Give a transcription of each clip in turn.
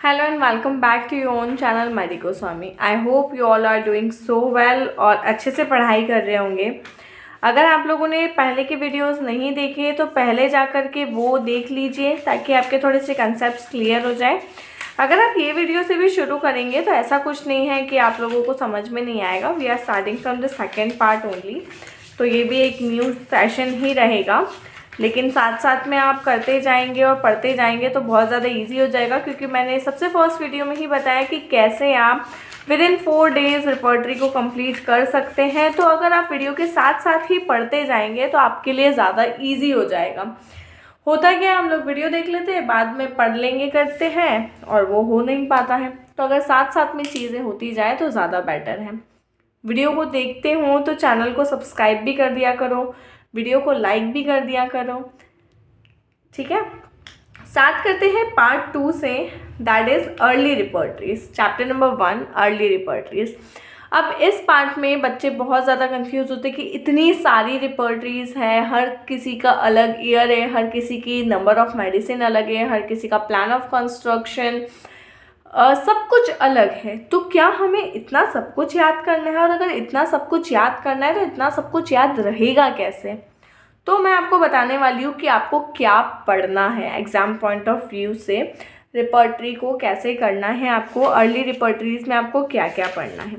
Hello and welcome back to your own channel Mary Goswami. I hope you all are doing so well और अच्छे से पढ़ाई कर रहे होंगे। अगर आप लोगों ने पहले के वीडियोस नहीं देखे तो पहले जा कर के वो देख लीजिए ताकि आपके थोड़े से कंसेप्ट्स क्लियर हो जाए। अगर आप ये वीडियो से भी शुरू करेंगे तो ऐसा कुछ नहीं है कि आप लोगों को समझ में नहीं आएगा। We are starting from the second part only, तो ये भी एक न्यू सेशन ही रहेगा, लेकिन साथ साथ में आप करते जाएंगे और पढ़ते जाएंगे तो बहुत ज़्यादा इजी हो जाएगा, क्योंकि मैंने सबसे फर्स्ट वीडियो में ही बताया कि कैसे आप विद इन 4 डेज़ रिपोर्टरी को कंप्लीट कर सकते हैं। तो अगर आप वीडियो के साथ साथ ही पढ़ते जाएंगे तो आपके लिए ज़्यादा इजी हो जाएगा। होता क्या, हम लोग वीडियो देख लेते हैं, बाद में पढ़ लेंगे करते हैं और वो हो नहीं पाता है। तो अगर साथ साथ में चीज़ें होती जाए तो ज़्यादा बेटर है। वीडियो को देखते हो तो चैनल को सब्सक्राइब भी कर दिया करो, वीडियो को लाइक भी कर दिया करो, ठीक है। स्टार्ट करते हैं पार्ट 2 से, that is early repertories, chapter number 1 early repertories. अब इस पार्ट में बच्चे बहुत ज़्यादा कंफ्यूज होते हैं कि इतनी सारी रिपोर्टरीज है, हर किसी का अलग ईयर है, हर किसी की नंबर ऑफ मेडिसिन अलग है, हर किसी का प्लान ऑफ कंस्ट्रक्शन सब कुछ अलग है। तो क्या हमें इतना सब कुछ याद करना है, और अगर इतना सब कुछ याद करना है तो इतना सब कुछ याद रहेगा कैसे? तो मैं आपको बताने वाली हूँ कि आपको क्या पढ़ना है एग्ज़ाम पॉइंट ऑफ व्यू से, रिपोर्टरी को कैसे करना है, आपको अर्ली रिपोर्टरीज में आपको क्या क्या पढ़ना है।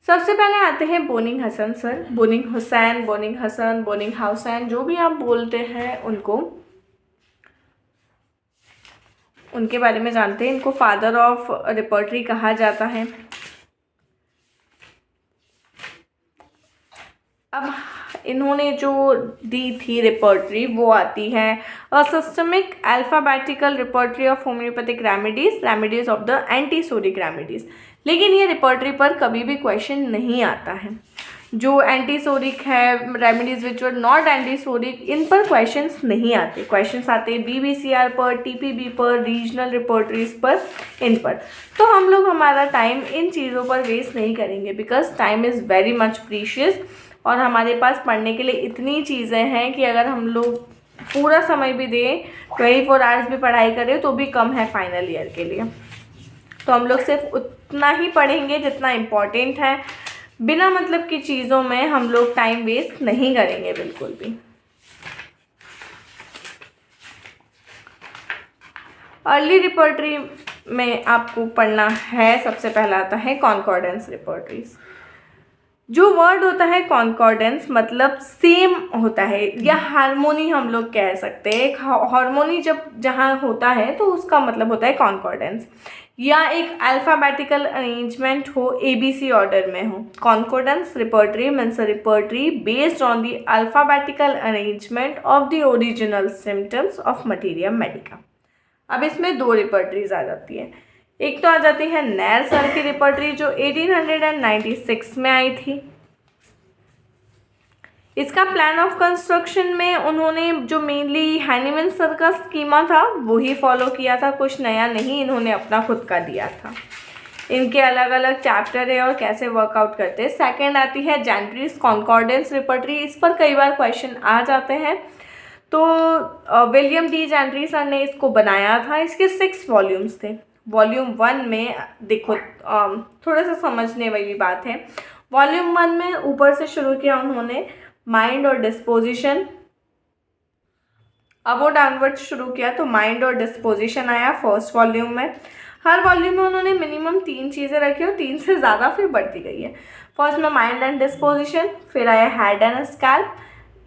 सबसे पहले आते हैं Boenninghausen sir, Boenninghausen, Boenninghausen, Boenninghausen, जो भी आप बोलते हैं उनके बारे में जानते हैं। इनको फादर ऑफ रिपोर्टरी कहा जाता है। अब इन्होंने जो दी थी रिपोर्टरी वो आती है a systemic alphabetical repertory of homoeopathic remedies of the antipsoric remedies. लेकिन ये रिपोर्टरी पर कभी भी क्वेश्चन नहीं आता है। जो एंटीसोडिक है, रेमेडीज विच वर नॉट एंटीसोडिक, इन पर क्वेश्चंस नहीं आते। क्वेश्चंस आते हैं बीबीसीआर पर, टीपीबी पर, रीजनल रिपोर्टरीज पर, इन पर। तो हम लोग हमारा टाइम इन चीज़ों पर वेस्ट नहीं करेंगे, because time is very much precious और हमारे पास पढ़ने के लिए इतनी चीज़ें हैं कि अगर हम लोग पूरा समय भी दें, 24 आवर्स भी पढ़ाई करें तो भी कम है फाइनल ईयर के लिए। तो हम लोग सिर्फ उतना ही पढ़ेंगे जितना इम्पॉर्टेंट है। बिना मतलब की चीज़ों में हम लोग टाइम वेस्ट नहीं करेंगे बिल्कुल भी। अर्ली रिपोर्टरी में आपको पढ़ना है, सबसे पहला आता है कॉन्कॉर्डेंस रिपोर्टरीज। जो वर्ड होता है कॉन्कॉर्डेंस मतलब सेम होता है, या हार्मोनी हम लोग कह सकते हैं। हार्मोनी जब जहाँ होता है तो उसका मतलब होता है कॉन्कॉर्डेंस, या एक अल्फ़ाबेटिकल अरेंजमेंट हो, ABC ऑर्डर में हो। कॉन्कॉर्डेंस repertory means repertory based on the alphabetical arrangement of the original symptoms of materia Medica. अब इसमें 2 रिपोर्टरीज आ जाती है। एक तो आ जाती है नैर सर की रिपोर्टरी जो 1896 में आई थी। इसका प्लान ऑफ कंस्ट्रक्शन में उन्होंने जो मेनली हैनीमन सर का स्कीमा था वही फॉलो किया था, कुछ नया नहीं इन्होंने अपना खुद का दिया था। इनके अलग अलग चैप्टर है और कैसे वर्कआउट करते हैं। सेकेंड आती है जेंट्रीज कॉन्कॉर्डेंस रिपोर्टरी। इस पर कई बार क्वेश्चन आ जाते हैं। तो विलियम डी जेंट्री सर ने इसको बनाया था। इसके 6 वॉल्यूम्स थे। वॉल्यूम 1 में देखो थोड़ा सा समझने वाली बात है। वॉल्यूम 1 में ऊपर से शुरू किया उन्होंने माइंड और डिस्पोजिशन, अब वो डाउनवर्ड शुरू किया तो माइंड और डिस्पोजिशन आया फर्स्ट वॉल्यूम में। हर वॉल्यूम में उन्होंने मिनिमम 3 चीज़ें रखी और 3 से ज़्यादा फिर बढ़ती गई है। फर्स्ट में माइंड एंड डिस्पोजिशन, फिर आया head and scalp,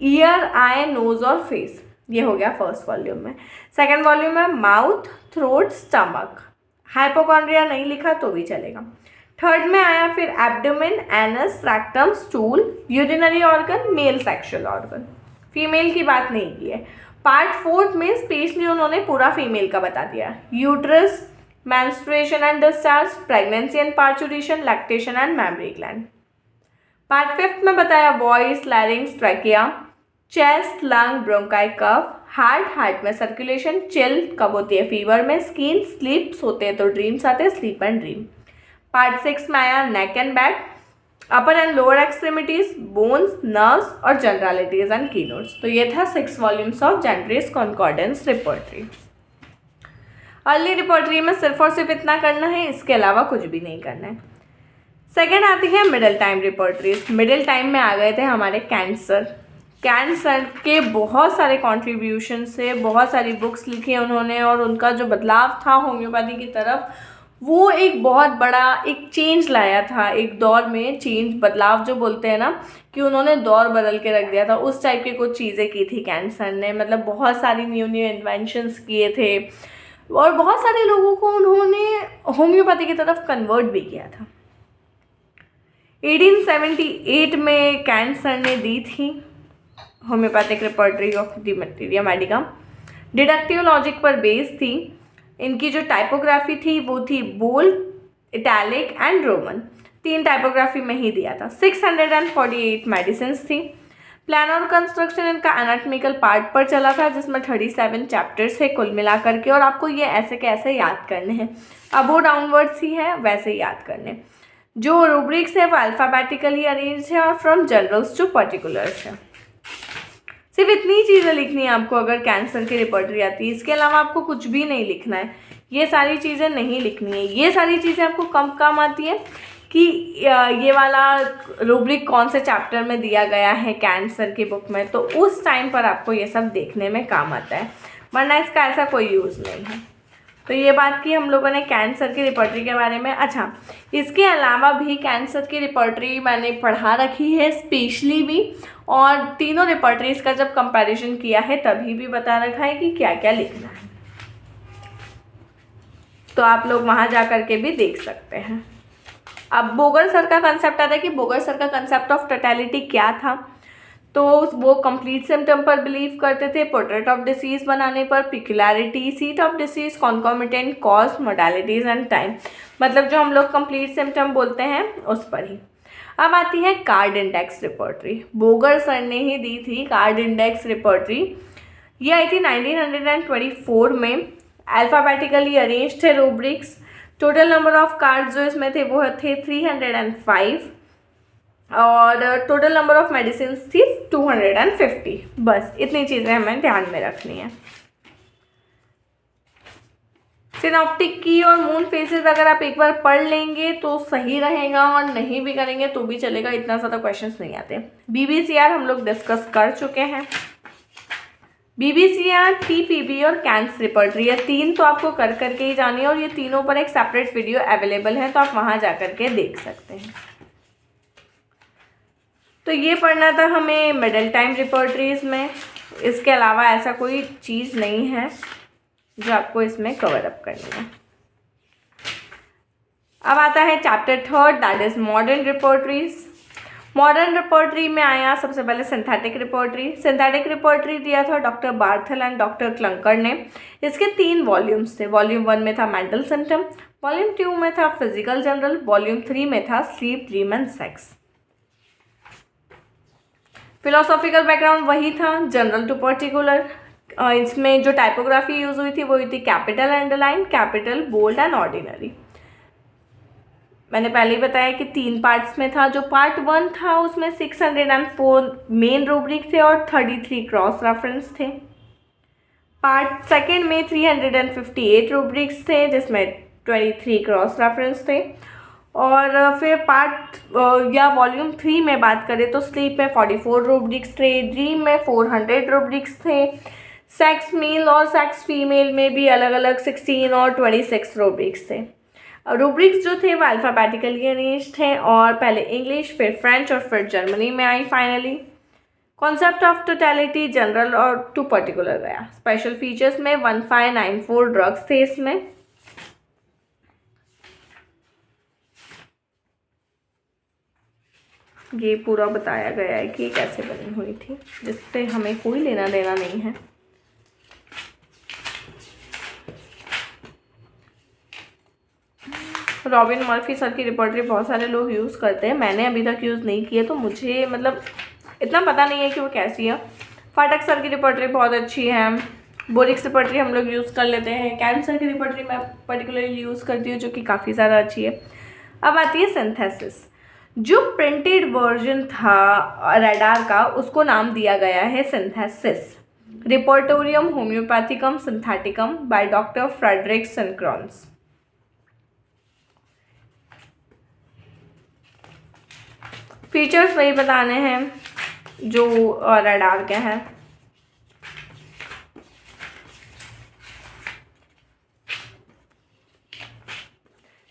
ear, eye, nose और फेस। ये हो गया फर्स्ट वॉल्यूम में। सेकेंड वॉल्यूम में माउथ, थ्रोट, स्टमक, हाइपोकॉन्ड्रिया नहीं लिखा तो भी चलेगा। थर्ड में आया फिर abdomen, anus, rectum, stool, urinary organ, male sexual organ. Female की बात नहीं की है। पार्ट 4 में स्पेशली उन्होंने पूरा फीमेल का बता दिया। Uterus, menstruation and discharge, pregnancy and parturition, lactation and mammary gland. Part 5 में बताया voice, larynx, trachea, chest, lung, bronchi, cough, heart में सर्कुलेशन, चिल कब होती है फीवर में, स्किन, स्लीप सोते हैं तो ड्रीम्स आते हैं, स्लीप एंड ड्रीम। पार्ट 6 में आया neck and back, upper and lower extremities, bones, nerves और जनरलिटीज एंड कीनोट्स। तो ये था 6 volumes of Gentry's concordance repertory. Early repertory में सिर्फ और सिर्फ इतना करना है, इसके अलावा कुछ भी नहीं करना है। सेकेंड आती है middle time repertories. Middle time में आ गए थे हमारे कैंसर के बहुत सारे कॉन्ट्रीब्यूशन से, बहुत सारी बुक्स लिखी उन्होंने, और उनका जो बदलाव था होम्योपैथी की तरफ, वो एक बहुत बड़ा एक चेंज लाया था एक दौर में। चेंज, बदलाव जो बोलते हैं ना, कि उन्होंने दौर बदल के रख दिया था, उस टाइप की कुछ चीज़ें की थी कैंसर ने। मतलब बहुत सारी न्यू इन्वेंशंस किए थे और बहुत सारे लोगों को उन्होंने होम्योपैथी की तरफ कन्वर्ट भी किया था। 1878 में कैंसर ने दी थी homoeopathic repertory of the materia medica. Deductive logic पर बेस्ड थी। इनकी जो टाइपोग्राफी थी वो थी bold, italic and roman. 3 typography में ही दिया था। 648 मेडिसिन थी। प्लान और कंस्ट्रक्शन इनका एनाटॉमिकल पार्ट पर चला था, जिसमें 37 चैप्टर्स है कुल मिलाकर के, और आपको ये ऐसे कैसे याद करने हैं, अबो डाउनवर्ड्स ही है वैसे ही याद करने। जो रूब्रिक्स है वो अल्फ़ाबेटिकली अरेंज है और फ्रॉम जनरल्स टू पर्टिकुलर्स है। सिर्फ इतनी चीज़ें लिखनी है आपको अगर कैंसर की रिपोर्टरी आती है, इसके अलावा आपको कुछ भी नहीं लिखना है। ये सारी चीज़ें नहीं लिखनी है। ये सारी चीज़ें आपको कम काम आती है कि ये वाला रूब्रिक कौन से चैप्टर में दिया गया है कैंसर की बुक में, तो उस टाइम पर आपको ये सब देखने में काम आता है, वरना इसका ऐसा कोई यूज़ नहीं है। तो ये बात की हम लोगों ने कैंसर की रिपोर्टरी के बारे में। अच्छा, इसके अलावा भी कैंसर की रिपोर्टरी मैंने पढ़ा रखी है स्पेशली भी, और तीनों रिपोर्टरीज का जब कंपैरिजन किया है तभी भी बता रखा है कि क्या क्या लिखना है, तो आप लोग वहाँ जा कर के भी देख सकते हैं। अब बोगर सर का कंसेप्ट आता है कि बोगर सर का कंसेप्ट ऑफ टोटलिटी क्या था। तो वो कंप्लीट सिम्टम पर बिलीव करते थे, पोर्ट्रेट ऑफ डिसीज बनाने पर, peculiarity, seat of disease, concomitant cause, modalities and time, मतलब जो हम लोग कंप्लीट सिम्टम बोलते हैं उस पर ही। अब आती है card index repertory. Bogar sir ने ही दी थी कार्ड इंडेक्स रिपोर्टरी। ये आई थी 1924 में। अल्फ़ाबेटिकली अरेंज थे rubrics. Total number of cards जो इसमें थे वो थे 305, और टोटल नंबर ऑफ मेडिसिन थी 250। बस इतनी चीज़ें हमें ध्यान में रखनी है। सिनॉप्टिक की और मून फेसेस अगर आप एक बार पढ़ लेंगे तो सही रहेगा, और नहीं भी करेंगे तो भी चलेगा, इतना ज़्यादा क्वेश्चंस नहीं आते। BBCR हम लोग डिस्कस कर चुके हैं। BBCR, TPB और कैंस रिपोर्टरी, ये 3 तो आपको कर करके ही जानी है, और ये तीनों पर एक सेपरेट वीडियो अवेलेबल है, तो आप वहाँ जा कर के देख सकते हैं। तो ये पढ़ना था हमें मिडिल टाइम रिपोर्टरीज में। इसके अलावा ऐसा कोई चीज़ नहीं है जो आपको इसमें कवर अप करनी है। अब आता है chapter 3, that is modern repertories. Modern repertory में आया सबसे पहले सिंथेटिक रिपोर्टरी। सिंथेटिक रिपोर्टरी दिया था डॉक्टर बार्थल एंड डॉक्टर क्लंकर ने। इसके 3 वॉल्यूम्स थे। वॉल्यूम 1 में था मेंटल सिम्टम, वॉल्यूम 2 में था फिजिकल जनरल, वॉल्यूम 3 में था sleep, dream and sex. Philosophical background वही था, जनरल टू पर्टिकुलर। इसमें जो टाइपोग्राफी यूज हुई थी वो हुई थी capital, underline, capital, bold and ordinary. मैंने पहले ही बताया कि 3 पार्ट्स में था। जो पार्ट 1 था उसमें 604 मेन रूब्रिक थे और 33 क्रॉस रेफरेंस थे। पार्ट 2 में 358 रूब्रिक्स थे जिसमें 23 क्रॉस रेफरेंस थे। और फिर पार्ट या वॉल्यूम 3 में बात करें तो स्लीप में 44 रूब्रिक्स थे, ड्रीम में 400 रूब्रिक्स थे, सेक्स मेल और सेक्स फीमेल में भी अलग अलग 16 और 26 रूब्रिक्स थे। रूब्रिक्स जो थे वो अल्फ़ाबेटिकली अरेंज थे, और पहले इंग्लिश, फिर फ्रेंच और फिर जर्मनी में I finally. Concept of totality general और टू पर्टिकुलर गया। स्पेशल फीचर्स में 1594 ड्रग्स थे इसमें। ये पूरा बताया गया है कि कैसे बनी हुई थी, जिससे हमें कोई लेना देना नहीं है। रॉबिन मर्फी सर की रिपोर्टरी बहुत सारे लोग यूज़ करते हैं, मैंने अभी तक यूज़ नहीं की है, तो मुझे मतलब इतना पता नहीं है कि वो कैसी है। फाटक सर की रिपोर्टरी बहुत अच्छी है। बोरिक्स रिपोर्टरी हम लोग यूज़ कर लेते हैं। कैंसर की रिपोर्टरी मैं पर्टिकुलरली यूज़ करती हूँ, जो कि काफ़ी ज़्यादा अच्छी है। अब आती है सिंथेसिस। जो प्रिंटेड वर्जन था रेडार का उसको नाम दिया गया है synthesis. Repertorium Homeopathicum Syntheticum by doctor Frederik Schroyens. Features वही बताने हैं जो रडार के हैं।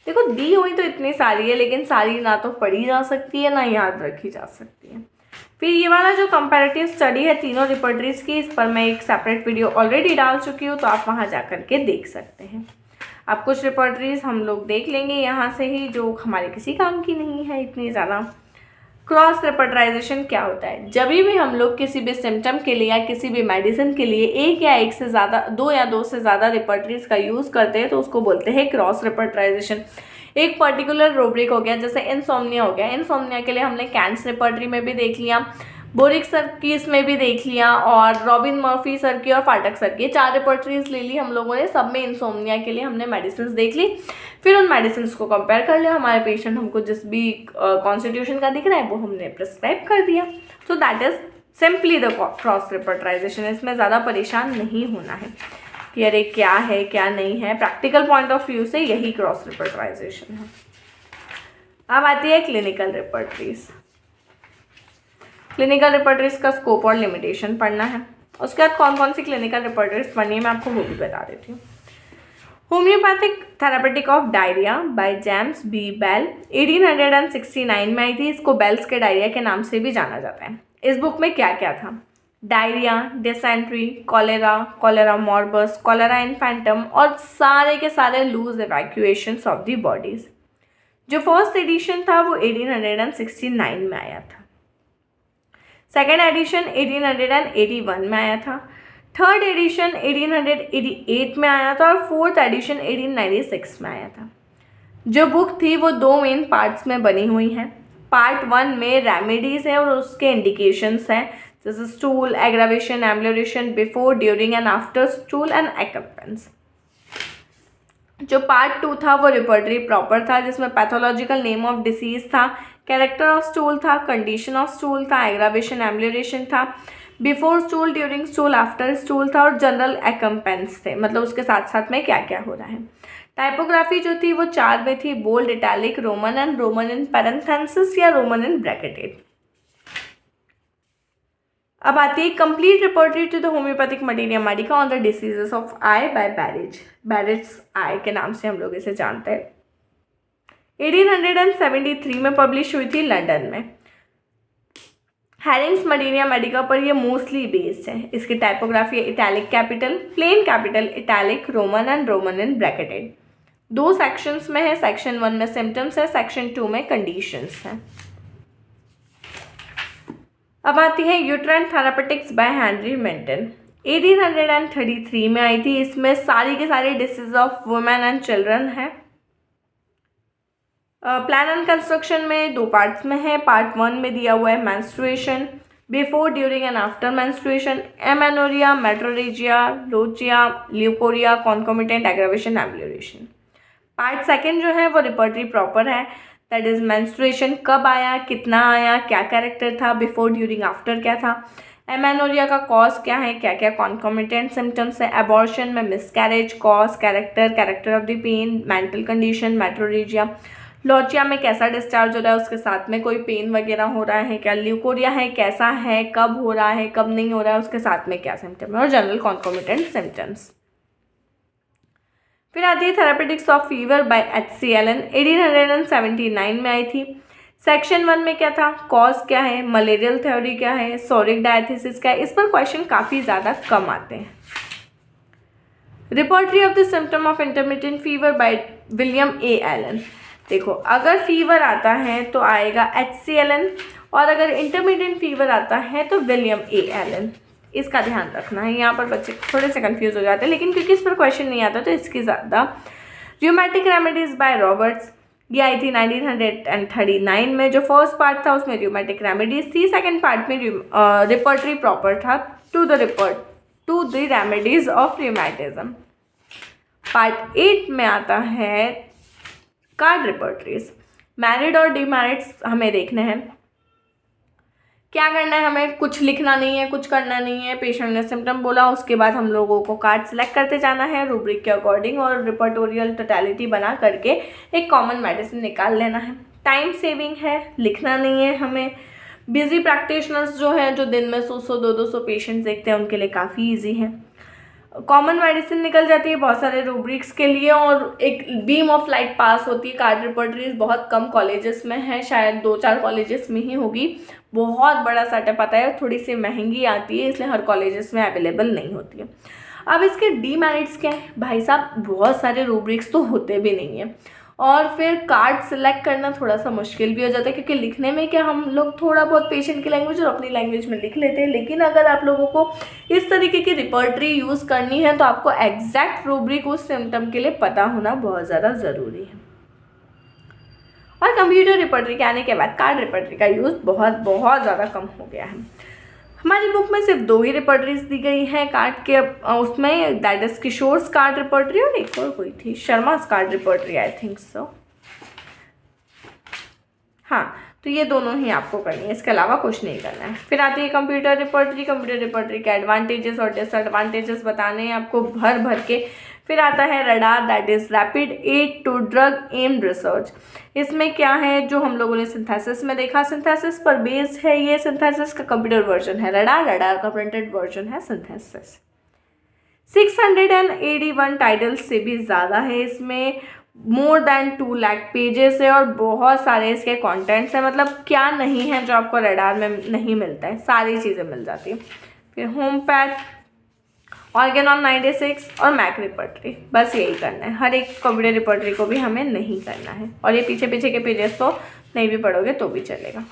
देखो दी हुई तो इतनी सारी है, लेकिन सारी ना तो पढ़ी जा सकती है ना याद रखी जा सकती है। फिर ये वाला जो कंपैरेटिव स्टडी है तीनों रिपोर्टरीज की, इस पर मैं एक सेपरेट वीडियो ऑलरेडी डाल चुकी हूँ, तो आप वहाँ जा कर के देख सकते हैं। अब कुछ रिपोर्टरीज हम लोग देख लेंगे यहाँ से ही, जो हमारे किसी काम की नहीं है इतनी ज़्यादा। क्रॉस रेपर्टराइजेशन क्या होता है? जब भी हम लोग किसी भी सिम्टम के लिए या किसी भी मेडिसिन के लिए एक या एक से ज़्यादा, दो या दो से ज़्यादा रिपर्टरीज का यूज़ करते हैं तो उसको बोलते हैं क्रॉस रेपर्टराइजेशन। एक पर्टिकुलर रूब्रिक हो गया, जैसे इंसोम्निया हो गया, इंसोम्निया के लिए हमने कैंस रिपर्टरी में भी देख लिया, बोरिक सर की इसमें भी देख लिया, और रॉबिन मर्फी सर की और फाटक सर की, 4 रिपर्टरीज ले ली हम लोगों ने। सब में इंसोम्निया के लिए हमने मेडिसिन देख ली, फिर उन मेडिसिन को कंपेयर कर लिया, हमारे पेशेंट हमको जिस भी कॉन्स्टिट्यूशन का दिख रहा है वो हमने प्रिस्क्राइब कर दिया। So that is simply the cross repertorization. इसमें ज़्यादा परेशान नहीं होना है कि अरे क्या है क्या नहीं है, प्रैक्टिकल पॉइंट ऑफ व्यू से यही क्रॉस रिपर्टराइजेशन है। अब आती है क्लिनिकल रिपर्टरीज। क्लिनिकल रिपर्टरीज का स्कोप और लिमिटेशन पढ़ना है। उसके बाद कौन कौन सी क्लिनिकल रिपर्टरीज पढ़नी है मैं आपको वो भी बता देती हूँ। Homoeopathic therapeutic of diarrhoea by James B Bell 1869 में आई थी। इसको बेल्स के डायरिया के नाम से भी जाना जाता है। इस बुक में क्या क्या था? Diarrhoea, dysentery, cholera, cholera morbus, cholera infantum और सारे के सारे loose evacuations of the bodies. जो फर्स्ट एडिशन था वो 1869 में आया था। सेकेंड एडिशन 1881 में आया था। थर्ड एडिशन 1888 में आया था और फोर्थ एडिशन 1896 में आया था। जो बुक थी वो 2 मेन पार्ट्स में बनी हुई है। पार्ट 1 में रेमेडीज है और उसके इंडिकेशंस हैं, जैसे stool, aggravation, ambulation, before, during and after stool and acceptance. जो पार्ट 2 था वो रिपर्टरी प्रॉपर था, जिसमें पैथोलॉजिकल नेम ऑफ डिसीज था, कैरेक्टर ऑफ स्टूल था, कंडीशन ऑफ स्टूल था, एग्रावेशन, एम्बुलेशन था, before stool, during stool, after stool था, और जनरल एक्म्पेंस थे, मतलब उसके साथ साथ में क्या क्या हो रहा है। टाइपोग्राफी जो थी वो 4 में थी, bold, italic, roman and roman in parenthesis या रोमन इन ब्रैकेटेड। अब आती है complete repertory to the homoeopathic materia medica on the diseases of eye by Berridge. Berridge eye के नाम से हम लोग इसे जानते हैं। 1873 में पब्लिश हुई थी लंदन में। हैरिंग्स मटेरिया मेडिका पर ये मोस्टली बेस्ड है। इसकी टाइपोग्राफी है italic capital, plain capital, italic, roman and roman in bracketed. 2 sections में है। सेक्शन 1 में सिम्टम्स है, सेक्शन 2 में कंडीशंस है। अब आती है uterine therapeutics by Henry Minton. 1833 में आई थी। इसमें सारी के सारे diseases of women and children है। प्लान एंड कंस्ट्रक्शन में 2 पार्ट्स में है। पार्ट 1 में दिया हुआ है menstruation, before, during and after menstruation, amenorrhoea, metrorrhagia, lochia, leucorrhoea, concomitant, aggravation, ambulation. Part 2 जो है वो रिपर्टरी प्रॉपर है, दैट इज मेंस्ट्रुएशन कब आया, कितना आया, क्या कैरेक्टर था, बिफोर, ड्यूरिंग, आफ्टर क्या था, एमेनोरिया का कॉज क्या है, क्या क्या कॉन्कोमिटेंट सिम्टम्स है, एबॉर्शन में miscarriage, cause, character, character of the pain, mental condition, metrorrhagia, lochia में कैसा डिस्चार्ज हो रहा है, उसके साथ में कोई पेन वगैरह हो रहा है क्या, ल्यूकोरिया है कैसा है, कब हो रहा है, कब नहीं हो रहा है, उसके साथ में क्या सिम्टम है, और जनरल कॉन्कोमिटेंट सिम्टम्स। फिर आती है therapeutics of fever by HC Allen. 1879 में आई थी। सेक्शन 1 में क्या था, कॉज क्या है, मलेरियल थ्योरी क्या है, सोरिक डायथिसिस क्या है। इस पर क्वेश्चन काफ़ी ज़्यादा कम आते हैं। Repertory of the symptom of intermittent fever by William A Allen. देखो अगर फीवर आता है तो आएगा HC एलन, और अगर इंटरमिटेंट फीवर आता है तो विलियम ए एलन। इसका ध्यान रखना है। यहाँ पर बच्चे थोड़े से कंफ्यूज हो जाते हैं, लेकिन क्योंकि इस पर क्वेश्चन नहीं आता तो इसकी ज़्यादा। र्यूमेटिक रेमेडीज बाय रॉबर्ट्स, ये आई थी 1939 में। जो फर्स्ट पार्ट था उसमें र्यूमेटिक रेमेडीज थी, सेकंड पार्ट में रिपर्टरी प्रॉपर था to the remedies of rheumatism. Part 8 में आता है कार्ड रिपर्टरीज। मैरिड और डिमैरिड्स हमें देखने हैं। क्या करना है हमें, कुछ लिखना नहीं है, कुछ करना नहीं है। पेशेंट ने सिम्टम बोला, उसके बाद हम लोगों को कार्ड सेलेक्ट करते जाना है रूब्रिक के अकॉर्डिंग और रिपोर्टोरियल टोटलिटी बना करके एक कॉमन मेडिसिन निकाल लेना है। टाइम सेविंग है, लिखना नहीं है हमें। बिजी प्रैक्टिशनर्स जो हैं, जो दिन में 100 200 पेशेंट्स देखते हैं, उनके लिए काफ़ी ईजी है। कॉमन मेडिसिन निकल जाती है बहुत सारे रूब्रिक्स के लिए और एक बीम ऑफ लाइट पास होती है। कार्ड रिपोर्टरीज बहुत कम कॉलेजेस में है, शायद 2-4 कॉलेजेस में ही होगी। बहुत बड़ा सेटअप आता है, थोड़ी सी महंगी आती है, इसलिए हर कॉलेजेस में अवेलेबल नहीं होती है। अब इसके डीमेरिट्स क्या है भाई साहब, बहुत सारे रूब्रिक्स तो होते भी नहीं है और फिर कार्ड सिलेक्ट करना थोड़ा सा मुश्किल भी हो जाता है, क्योंकि लिखने में क्या हम लोग थोड़ा बहुत पेशेंट की लैंग्वेज और अपनी लैंग्वेज में लिख लेते हैं, लेकिन अगर आप लोगों को इस तरीके की रिपर्टरी यूज़ करनी है तो आपको एग्जैक्ट रूब्रिक उस सिम्टम के लिए पता होना बहुत ज़्यादा ज़रूरी है। और कंप्यूटर रिपर्टरी के आने के बाद कार्ड रिपर्टरी का यूज़ बहुत ज़्यादा कम हो गया है। हमारी बुक में सिर्फ 2 ही रिपर्टरीज दी गई हैं कार्ड के, उसमें दैट इज किशोर्स कार्ड रिपर्टरी और एक और कोई थी, Sharma's card repertory, I think so. हाँ, तो ये दोनों ही आपको करनी है, इसके अलावा कुछ नहीं करना है। फिर आती है कंप्यूटर रिपर्टरी। कंप्यूटर रिपर्टरी के एडवांटेजेस और डिसएडवांटेजेस बताने हैं आपको भर भर के। फिर आता है RADAR, that is rapid aid to drug aimed research. इसमें क्या है, जो हम लोगों ने सिंथेसिस में देखा, सिंथेसिस पर बेस्ड है ये। सिंथेसिस का कंप्यूटर वर्जन है रडार, रडार का प्रिंटेड वर्जन है सिंथेसिस। 681 टाइटल्स से भी ज़्यादा है इसमें, मोर देन 2 लाख पेजेस है और बहुत सारे इसके कंटेंट्स हैं। मतलब क्या नहीं है जो आपको रडार में नहीं मिलता है, सारी चीज़ें मिल जाती हैं। फिर होम पैड, ऑर्गेनॉन 96 और मैक रिपर्टरी, बस यही करना है। हर एक कंप्यूटर रिपर्टरी को भी हमें नहीं करना है और ये पीछे पीछे के पेजेस तो नहीं भी पढ़ोगे तो भी चलेगा।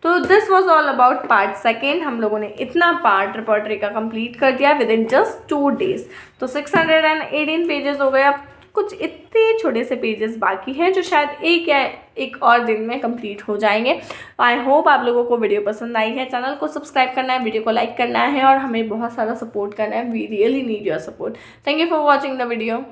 तो this was all about part second. हम लोगों ने इतना पार्ट रिपोर्टरी का कंप्लीट कर दिया विद इन जस्ट 2 डेज। तो 618 पेजेस हो गए। अब कुछ इतने छोटे से पेजेस बाकी हैं जो शायद एक या एक और दिन में कंप्लीट हो जाएंगे। आई होप आप लोगों को वीडियो पसंद आई है। चैनल को सब्सक्राइब करना है, वीडियो को लाइक करना है और हमें बहुत सारा सपोर्ट करना है। We really need your support. Thank you for watching the video.